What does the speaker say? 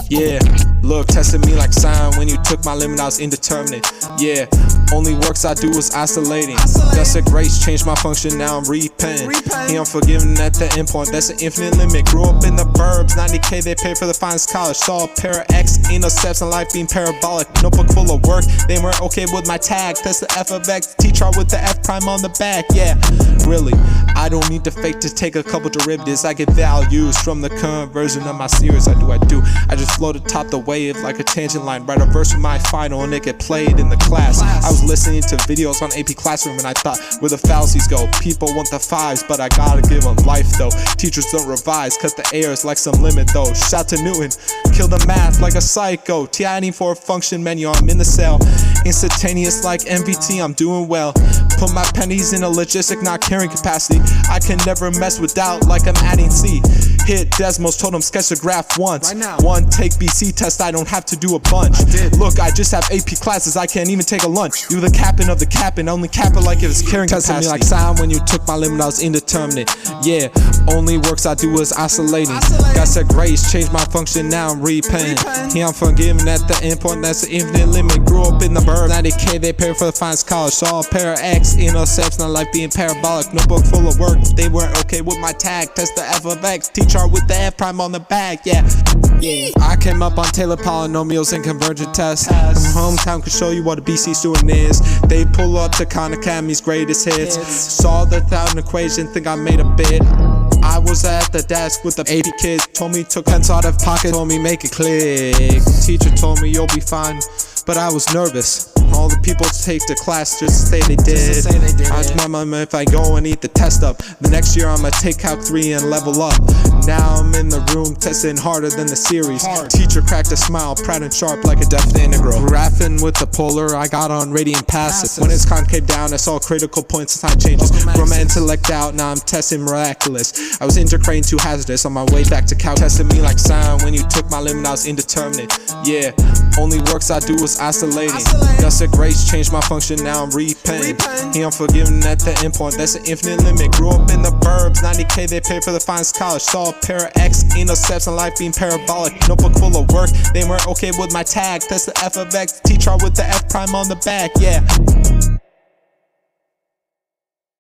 Yeah, look, tested me like sine. When you took my limit, I was indeterminate. Yeah, only works I do is oscillating. That's a grace, changed my function, now I'm repenting. He unforgiving at the endpoint, that's an infinite limit. Grew up in the burbs, 90K they paid for the finest college. Saw a pair of X intercepts and life being parabolic. Notebook full of work, they weren't okay with my tag. That's the F of X, T-chart with the F prime on the back. Yeah, really, I don't need to fake to take a couple derivatives. I get values from the current version of my series. I do. I just float atop the wave like a tangent line. Write a verse for my final and it get played in the class. I was listening to videos on AP Classroom and I thought, where the fallacies go? People want the fives, but I gotta give them life though. Teachers don't revise, cause the air is like some limit though. Shout to Newton, kill the math like a psycho. TI for a function menu, I'm in the cell. Instantaneous like MVT, I'm doing well. Put my pennies in a logistic, not carrying capacity. I can never mess with doubt like I'm adding C. Hit Desmos, told him sketch the graph once. One take BC test, I don't have to do a bunch. Look, I just have AP classes, I can't even take a lunch. You the captain of the captain, only cap it like it was carrying capacity. Tested me like sine when you took my limit, I was indeterminate. Yeah, only works I do is oscillating. Got set grace, changed my function, now I'm repenting. He unforgiving at the endpoint, that's the infinite limit. Grew up in the burbs, 90K they paid for the finest college. Saw a pair of X intercepts, not like being parabolic. Notebook full of work, they weren't okay with my tag. Test the F of X, T-chart with the F prime on the back. Yeah. I came up on tailored polynomials and convergent tests. From hometown could show you what a BC student is. They pull up to Khan Academy's greatest hits. Saw the 1,000 equation, think I made a bit. I was at the desk with the AP kids. Told me took pens out of pocket, told me make it click. Teacher told me you'll be fine, but I was nervous. All the people take the class just to say they did. I just remember if I go and eat the test up. The next year I'ma take Calc 3 and level up. Now I'm in the room testing harder than the series. Teacher cracked a smile, proud and sharp like a definite integral. Graphing with the polar, I got on radiant passive. When it's concave down, I saw critical points and sign changes. From my intellect out, now I'm testing miraculous. I was integrating too hazardous on my way back to Calc. Tested me like sine when you took my limit, I was indeterminate. Yeah, only works I do is oscillating. That's a grace, changed my function, now I'm repenting. He unforgiving at the endpoint, that's an infinite limit. Grew up in the burbs, 90K they paid for the finest college. Saw a pair of X intercepts and life being parabolic. Notebook full of work, they weren't okay with my tag. That's the F of X, T-chart with the F prime on the back. Yeah.